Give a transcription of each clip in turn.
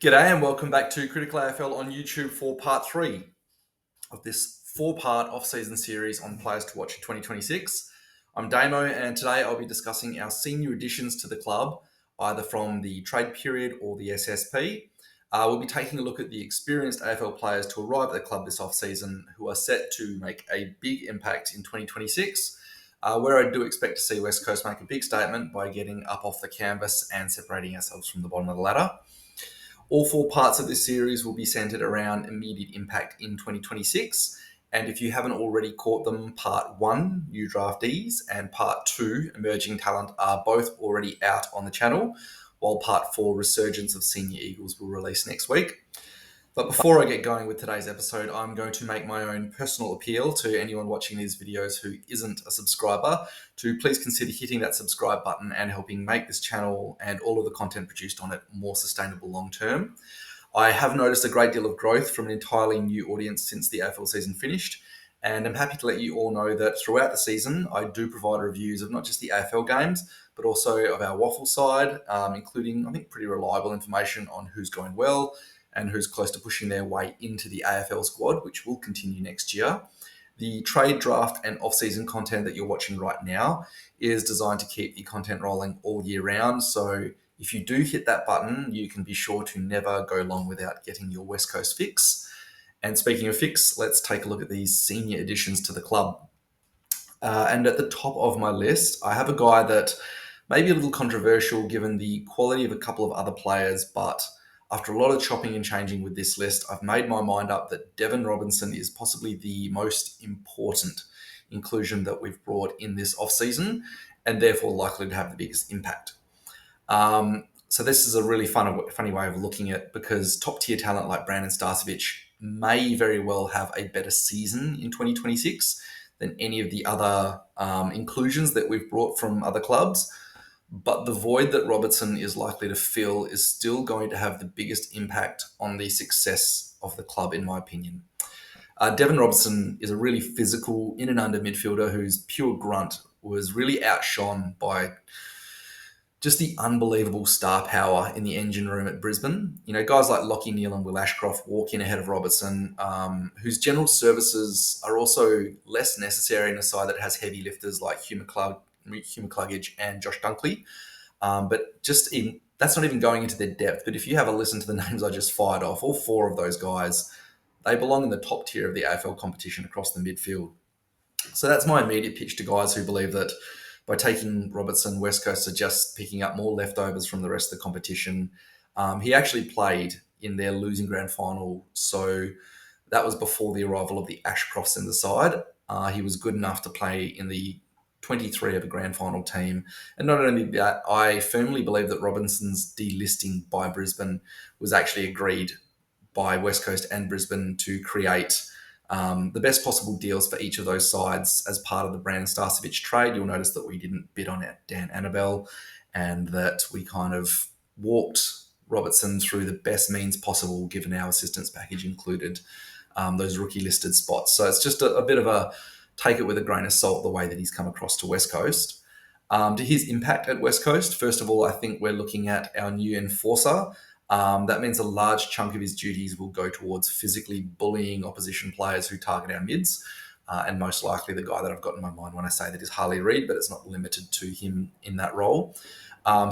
G'day and welcome back to Critical AFL on YouTube for part 3 of this 4-part off-season series on players to watch in 2026. I'm Damo and today I'll be discussing our senior additions to the club, either from the trade period or the SSP. We'll be taking a look at the experienced AFL players to arrive at the club this off-season who are set to make a big impact in 2026, where I do expect to see West Coast make a big statement by getting up off the canvas and separating ourselves from the bottom of the ladder. All 4 parts of this series will be centered around immediate impact in 2026. And if you haven't already caught them, part 1, New Draftees, and part 2, Emerging Talent, are both already out on the channel, while part 4, Resurgence of Senior Eagles, will release next week. But before I get going with today's episode, I'm going to make my own personal appeal to anyone watching these videos who isn't a subscriber to please consider hitting that subscribe button and helping make this channel and all of the content produced on it more sustainable long term. I have noticed a great deal of growth from an entirely new audience since the AFL season finished, and I'm happy to let you all know that throughout the season, I do provide reviews of not just the AFL games, but also of our waffle side, including, I think, pretty reliable information on who's going well and who's close to pushing their way into the AFL squad, which will continue next year. The trade, draft, and off-season content that you're watching right now is designed to keep the content rolling all year round. So if you do hit that button, you can be sure to never go long without getting your West Coast fix. And speaking of fix, let's take a look at these senior additions to the club. And at the top of my list, I have a guy that may be a little controversial given the quality of a couple of other players, but after a lot of chopping and changing with this list, I've made my mind up that Devin Robertson is possibly the most important inclusion that we've brought in this off-season and therefore likely to have the biggest impact. So this is a really funny way of looking at it because top-tier talent like Brandon Starcevich may very well have a better season in 2026 than any of the other inclusions that we've brought from other clubs. But the void that Robertson is likely to fill is still going to have the biggest impact on the success of the club, in my opinion. Devin Robertson is a really physical in and under midfielder whose pure grunt was really outshone by just the unbelievable star power in the engine room at Brisbane. You know, guys like Lockie Neal and Will Ashcroft walk in ahead of Robertson, whose general services are also less necessary in a side that has heavy lifters like Hugh McCluggage and Josh Dunkley. But that's not even going into their depth. But if you have a listen to the names I just fired off, all 4 of those guys, they belong in the top tier of the AFL competition across the midfield. So that's my immediate pitch to guys who believe that by taking Robertson, West Coast are just picking up more leftovers from the rest of the competition. He actually played in their losing grand final, so that was before the arrival of the Ashcrofts in the side. He was good enough to play in the 23 of a grand final team. And not only that, I firmly believe that Robinson's delisting by Brisbane was actually agreed by West Coast and Brisbane to create the best possible deals for each of those sides as part of the Brandon Starcevich trade. You'll notice that we didn't bid on it, Dan Annabelle, and that we kind of walked Robertson through the best means possible, given our assistance package included those rookie listed spots. So it's just a bit of a take it with a grain of salt, the way that he's come across to West Coast. To his impact at West Coast, first of all, I think we're looking at our new enforcer. That means a large chunk of his duties will go towards physically bullying opposition players who target our mids. And most likely the guy that I've got in my mind when I say that is Harley Reid, but it's not limited to him in that role.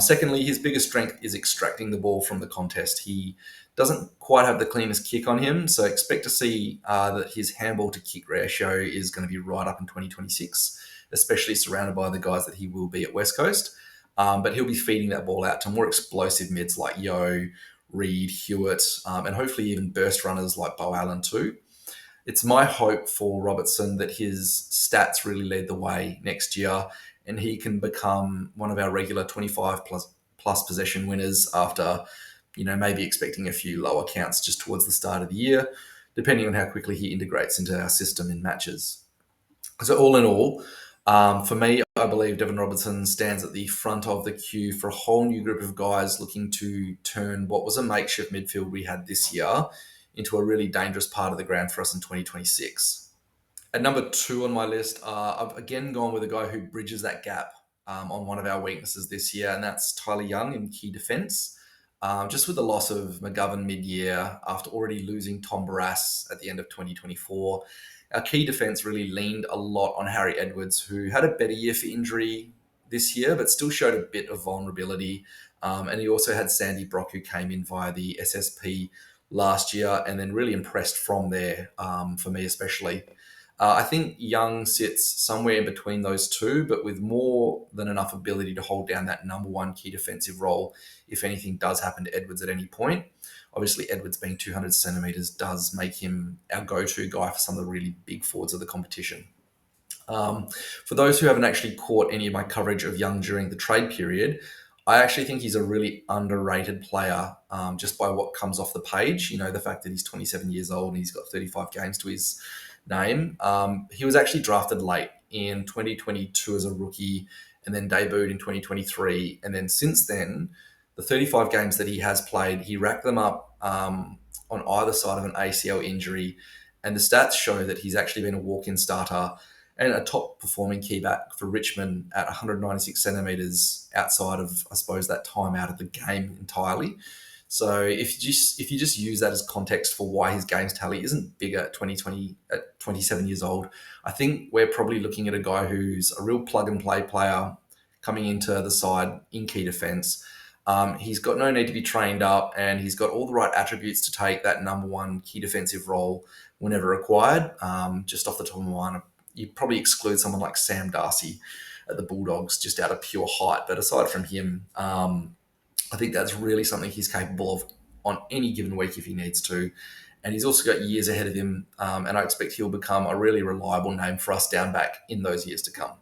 Secondly, his biggest strength is extracting the ball from the contest. He doesn't quite have the cleanest kick on him, so expect to see that his handball to kick ratio is going to be right up in 2026, especially surrounded by the guys that he will be at West Coast. But he'll be feeding that ball out to more explosive mids like Yeo, Reid, Hewitt, and hopefully even burst runners like Bo Allen too. It's my hope for Robertson that his stats really lead the way next year and he can become one of our regular 25 plus possession winners after, maybe expecting a few lower counts just towards the start of the year, depending on how quickly he integrates into our system in matches. So all in all, for me, I believe Devin Robertson stands at the front of the queue for a whole new group of guys looking to turn what was a makeshift midfield we had this year into a really dangerous part of the ground for us in 2026. At number 2 on my list, I've again gone with a guy who bridges that gap on one of our weaknesses this year, and that's Tyler Young in key defence. Just with the loss of McGovern mid-year after already losing Tom Barrass at the end of 2024, our key defence really leaned a lot on Harry Edwards, who had a better year for injury this year, but still showed a bit of vulnerability. And he also had Sandy Brock, who came in via the SSP last year and then really impressed from there, for me especially. I think Young sits somewhere in between those two, but with more than enough ability to hold down that number one key defensive role if anything does happen to Edwards at any point. Obviously, Edwards being 200 centimetres does make him our go-to guy for some of the really big forwards of the competition. For those who haven't actually caught any of my coverage of Young during the trade period, I actually think he's a really underrated player, just by what comes off the page. You know, the fact that he's 27 years old and he's got 35 games to his name. He was actually drafted late in 2022 as a rookie and then debuted in 2023. And then since then, the 35 games that he has played, he racked them up on either side of an ACL injury. And the stats show that he's actually been a walk-in starter and a top performing key back for Richmond at 196 centimetres outside of, I suppose, that time out of the game entirely. So if you just use that as context for why his games tally isn't bigger at 27 years old, I think we're probably looking at a guy who's a real plug and play player coming into the side in key defence. He's got no need to be trained up, and he's got all the right attributes to take that number one key defensive role whenever required. Just off the top of my mind, you probably exclude someone like Sam Darcy at the Bulldogs just out of pure height. But aside from him, I think that's really something he's capable of on any given week if he needs to. And he's also got years ahead of him, and I expect he'll become a really reliable name for us down back in those years to come.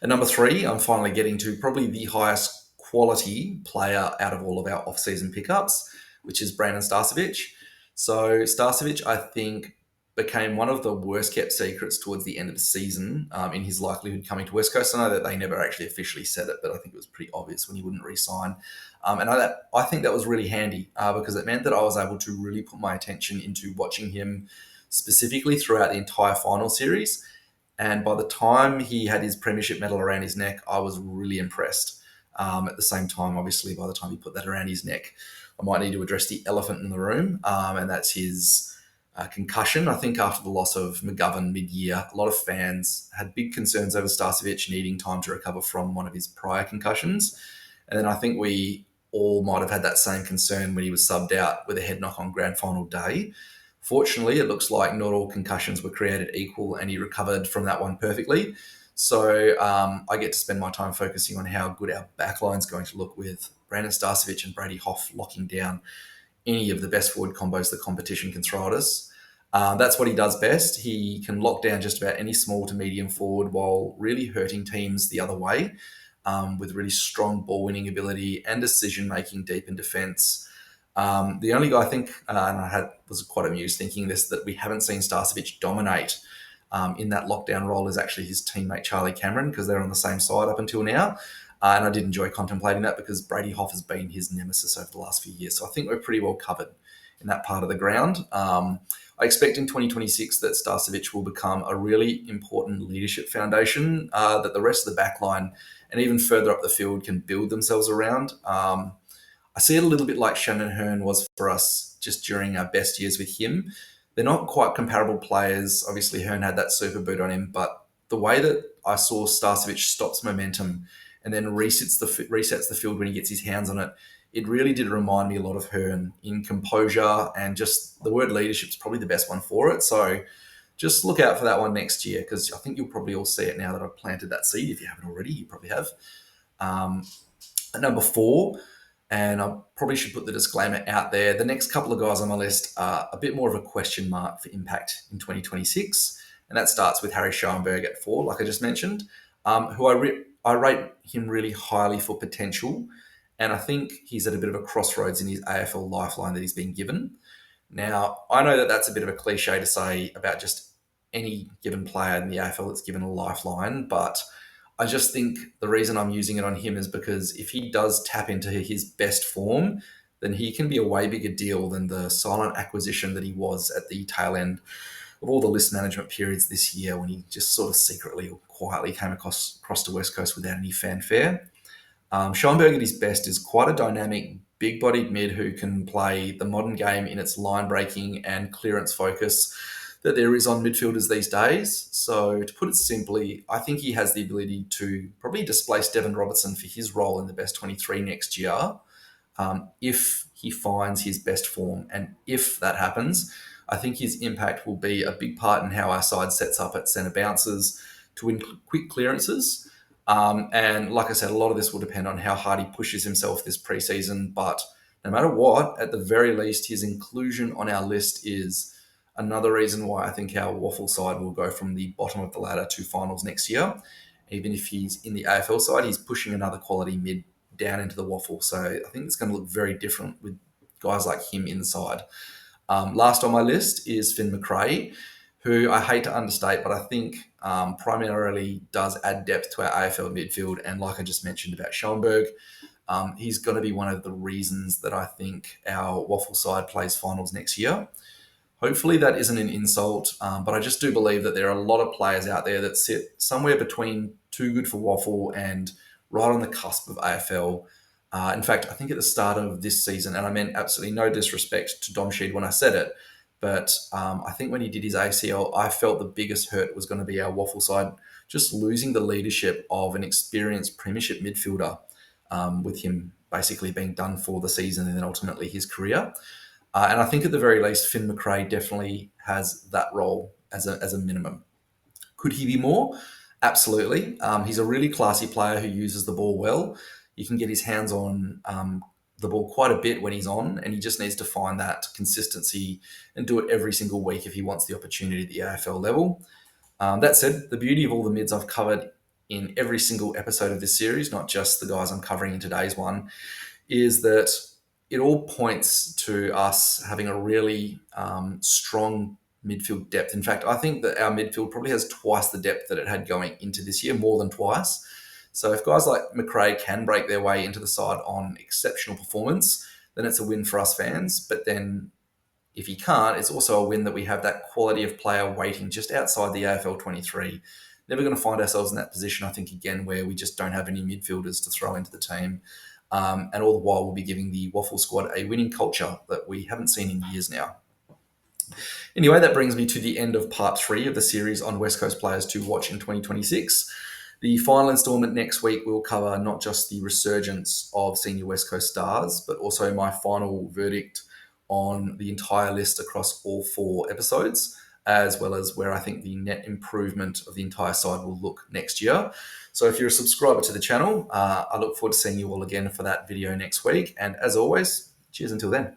At number 3, I'm finally getting to probably the highest quality player out of all of our off-season pickups, which is Brandon Starcevich. So Starcevich, I think, became one of the worst kept secrets towards the end of the season in his likelihood coming to West Coast. I know that they never actually officially said it, but I think it was pretty obvious when he wouldn't re-sign. And I think that was really handy because it meant that I was able to really put my attention into watching him specifically throughout the entire final series. And by the time he had his premiership medal around his neck, I was really impressed. At the same time, obviously, by the time he put that around his neck, I might need to address the elephant in the room, and that's his concussion. I think after the loss of McGovern mid-year, a lot of fans had big concerns over Starcevich needing time to recover from one of his prior concussions. And then I think we all might have had that same concern when he was subbed out with a head knock on grand final day. Fortunately, it looks like not all concussions were created equal, and he recovered from that one perfectly. So I get to spend my time focusing on how good our backline's going to look with Brandon Starcevich and Brady Hoff locking down any of the best forward combos the competition can throw at us. That's what he does best. He can lock down just about any small to medium forward while really hurting teams the other way, with really strong ball winning ability and decision making deep in defence. The only guy I think, and was quite amused thinking this, that we haven't seen Starcevich dominate in that lockdown role is actually his teammate Charlie Cameron, because they're on the same side up until now. And I did enjoy contemplating that because Brady Hoff has been his nemesis over the last few years. So I think we're pretty well covered in that part of the ground. I expect in 2026 that Starcevich will become a really important leadership foundation that the rest of the backline and even further up the field can build themselves around. I see it a little bit like Shannon Hearn was for us just during our best years with him. They're not quite comparable players. Obviously, Hearn had that super boot on him, but the way that I saw Starcevich stops momentum and then resets the field when he gets his hands on it, it really did remind me a lot of Hearn in composure, and just the word leadership is probably the best one for it. So just look out for that one next year, because I think you'll probably all see it now that I've planted that seed. If you haven't already, you probably have. At number 4, and I probably should put the disclaimer out there, the next couple of guys on my list are a bit more of a question mark for impact in 2026. And that starts with Harry Schoenberg at 4, like I just mentioned, who I rate him really highly for potential. And I think he's at a bit of a crossroads in his AFL lifeline that he's been given. Now, I know that that's a bit of a cliche to say about just any given player in the AFL that's given a lifeline, but I just think the reason I'm using it on him is because if he does tap into his best form, then he can be a way bigger deal than the silent acquisition that he was at the tail end of all the list management periods this year, when he just sort of secretly or quietly came across to West Coast without any fanfare. Schoenberg at his best is quite a dynamic, big-bodied mid who can play the modern game in its line-breaking and clearance focus that there is on midfielders these days. So to put it simply, I think he has the ability to probably displace Devin Robertson for his role in the best 23 next year, if he finds his best form. And if that happens, I think his impact will be a big part in how our side sets up at centre bounces to win quick clearances. And like I said, a lot of this will depend on how hard he pushes himself this preseason. But no matter what, at the very least, his inclusion on our list is another reason why I think our Waffle side will go from the bottom of the ladder to finals next year. Even if he's in the AFL side, he's pushing another quality mid down into the Waffle. So I think it's going to look very different with guys like him inside. Last on my list is Finn Macrae, who I hate to understate, but I think primarily does add depth to our AFL midfield. And like I just mentioned about Schoenberg, he's going to be one of the reasons that I think our Waffle side plays finals next year. Hopefully that isn't an insult, but I just do believe that there are a lot of players out there that sit somewhere between too good for Waffle and right on the cusp of AFL. In fact, I think at the start of this season, and I meant absolutely no disrespect to Dom Sheed when I said it, but I think when he did his ACL, I felt the biggest hurt was going to be our Waffle side just losing the leadership of an experienced premiership midfielder, with him basically being done for the season and then ultimately his career. And I think at the very least, Finn Macrae definitely has that role as a minimum. Could he be more? Absolutely. He's a really classy player who uses the ball well. He can get his hands on the ball quite a bit when he's on, and he just needs to find that consistency and do it every single week if he wants the opportunity at the AFL level. That said, the beauty of all the mids I've covered in every single episode of this series, not just the guys I'm covering in today's one, is that it all points to us having a really strong midfield depth. In fact, I think that our midfield probably has twice the depth that it had going into this year, more than twice. So if guys like Macrae can break their way into the side on exceptional performance, then it's a win for us fans. But then if he can't, it's also a win that we have that quality of player waiting just outside the AFL 23. Never going to find ourselves in that position, I think, again, where we just don't have any midfielders to throw into the team. And all the while, we'll be giving the Waffle squad a winning culture that we haven't seen in years now. Anyway, that brings me to the end of part 3 of the series on West Coast players to watch in 2026. The final instalment next week will cover not just the resurgence of senior West Coast stars, but also my final verdict on the entire list across all 4 episodes, as well as where I think the net improvement of the entire side will look next year. So if you're a subscriber to the channel, I look forward to seeing you all again for that video next week. And as always, cheers until then.